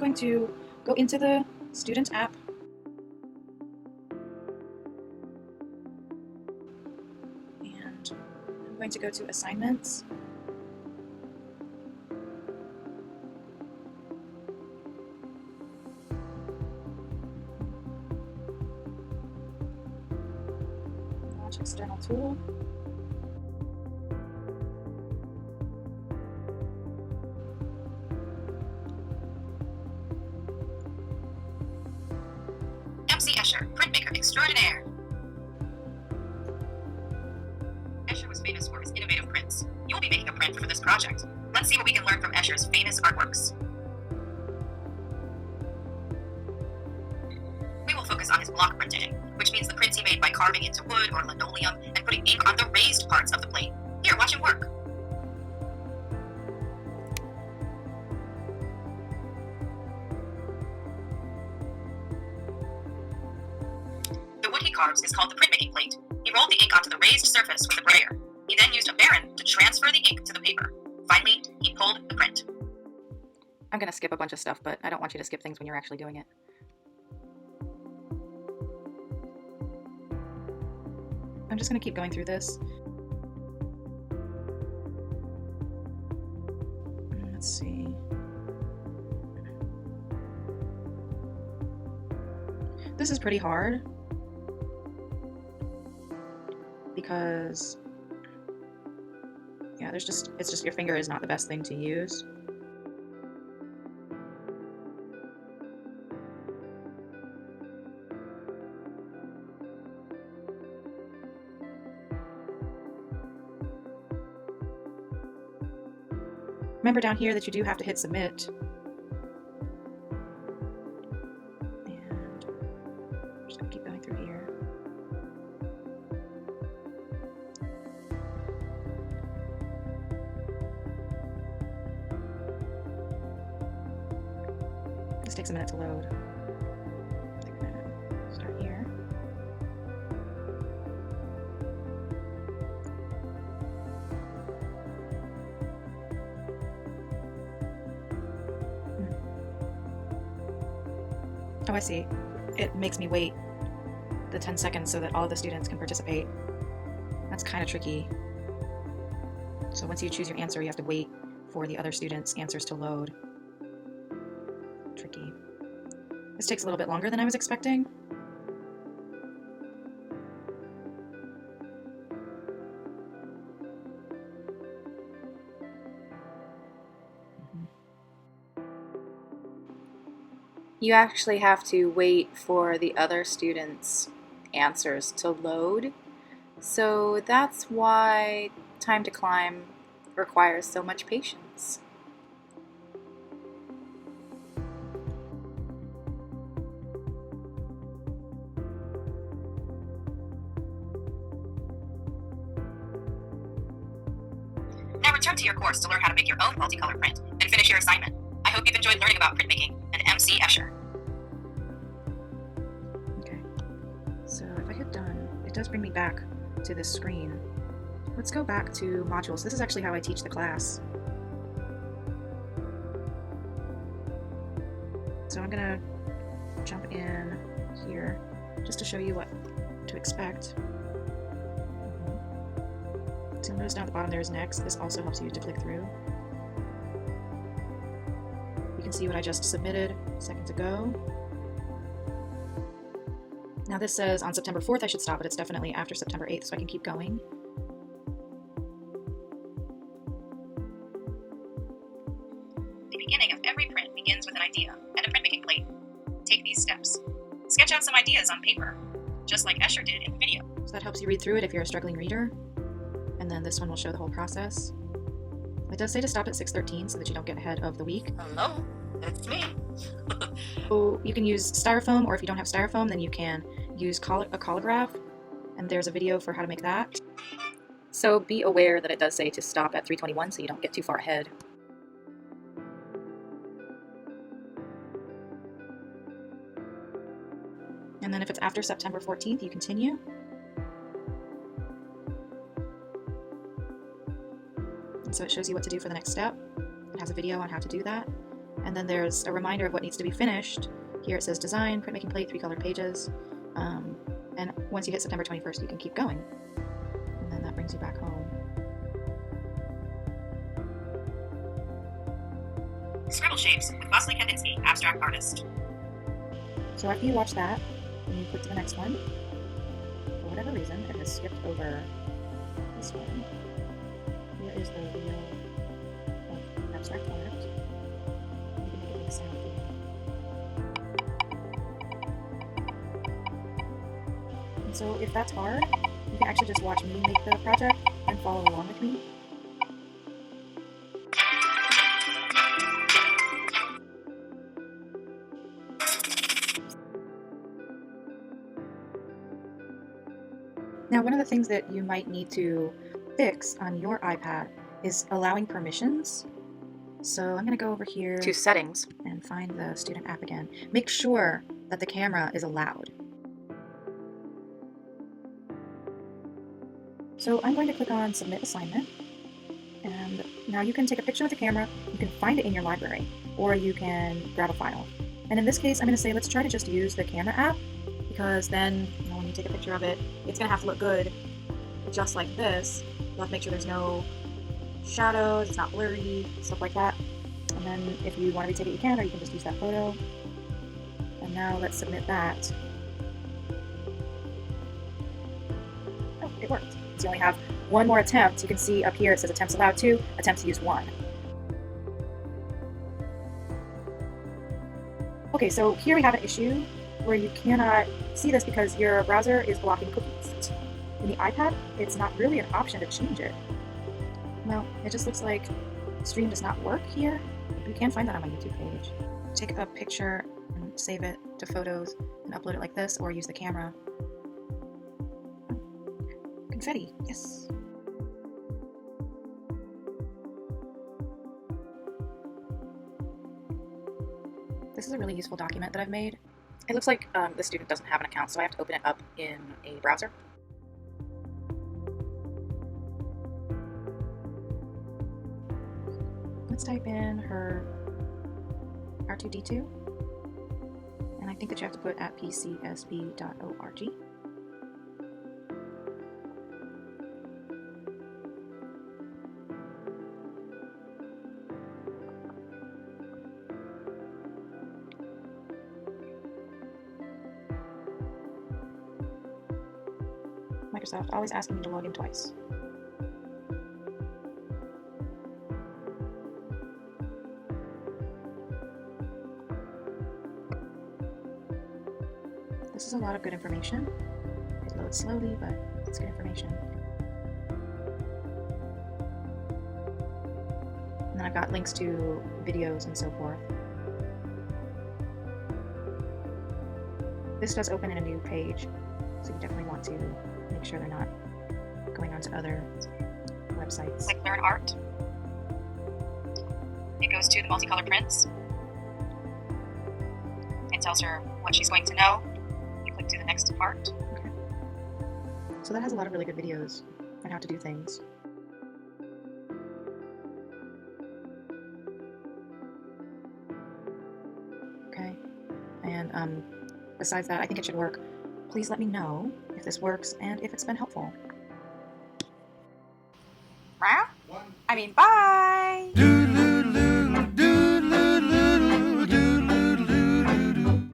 going to go into the student app. And I'm going to go to assignments. Launch external tool. MC Escher, printmaker extraordinaire. Escher was famous for his innovative prints. You will be making a print for this project. Let's see what we can learn from Escher's famous artworks. We will focus on his block printing, which means the prints he made by carving into wood or linoleum and putting ink on the raised parts of the plate. Here, watch him work. The wood he carves is called the printmaking plate. He rolled the ink onto the raised surface with a brayer. He then used a baren to transfer the ink to the paper. Finally, he pulled the print. I'm going to skip a bunch of stuff, but I don't want you to skip things when you're actually doing it. I'm just going to keep going through this. Let's see. This is pretty hard because yeah, it's just your finger is not the best thing to use. Remember down here that you do have to hit submit. And I'm just going to keep going through here. This takes a minute to load. I'm going to start here. Oh, I see. It makes me wait the 10 seconds so that all of the students can participate. That's kind of tricky. So once you choose your answer, you have to wait for the other students' answers to load. Tricky. This takes a little bit longer than I was expecting. You actually have to wait for the other students' answers to load. So that's why Time to Climb requires so much patience. Now return to your course to learn how to make your own multicolor print and finish your assignment. I hope you've enjoyed learning about printmaking and MC Escher. Okay, so if I hit done, it does bring me back to this screen. Let's go back to modules. This is actually how I teach the class. So I'm gonna jump in here just to show you what to expect. So you'll notice down at the bottom there is next. This also helps you to click through. You can see what I just submitted seconds ago. Now this says on September 4th I should stop, but it's definitely after September 8th, so I can keep going. The beginning of every print begins with an idea and a printmaking plate. Take these steps. Sketch out some ideas on paper, just like Escher did in the video. So that helps you read through it if you're a struggling reader. And then this one will show the whole process. It does say to stop at 6:13 so that you don't get ahead of the week. Hello, it's me. So you can use styrofoam, or if you don't have styrofoam, then you can use a collagraph. And there's a video for how to make that. So be aware that it does say to stop at 3:21 so you don't get too far ahead. And then if it's after September 14th, you continue. And so it shows you what to do for the next step. It has a video on how to do that. And then there's a reminder of what needs to be finished. Here it says design, printmaking plate, 3 colored pages. And once you hit September 21st, you can keep going. And then that brings you back home. Scribble Shapes with Vasily Kandinsky, abstract artist. So after you watch that, and you click to the next one, for whatever reason, it has skipped over this one. Here is the video of abstract art. You can make it make sound for you. And so if that's hard, you can actually just watch me make the project and follow along with me. Now, one of the things that you might need to fix on your iPad is allowing permissions. So I'm going to go over here To settings. and find the student app again. Make sure that the camera is allowed. So I'm going to click on Submit Assignment. And now you can take a picture with the camera, you can find it in your library, or you can grab a file. And in this case, I'm going to say let's try to just use the camera app, because then when you take a picture of it, it's going to have to look good just like this. You'll have to make sure there's no shadows, it's not blurry, stuff like that. And then if you want to retake it, you can, or you can just use that photo. And now let's submit that. Oh, it worked. So you only have one more attempt. You can see up here it says attempts allowed 2, attempt to use 1. Okay, so here we have an issue where you cannot see this because your browser is blocking cookies. In the iPad, it's not really an option to change it. Well, it just looks like stream does not work here. You can find that on my YouTube page. Take a picture and save it to photos and upload it like this, or use the camera. Confetti, yes. This is a really useful document that I've made. It looks like the student doesn't have an account, so I have to open it up in a browser. Let's type in her R2D2. And I think that you have to put at pcsb.org. Microsoft always asking me to log in twice. This is a lot of good information. It loads slowly, but it's good information. And then I've got links to videos and so forth. This does open in a new page, so you definitely want to make sure they're not going on to other websites. Click Learn Art. It goes to the multicolored prints. It tells her what she's going to know. You click to the next part. Okay. So that has a lot of really good videos on how to do things. Okay. And besides that, I think it should work. Please let me know if this works and if it's been helpful. Bye!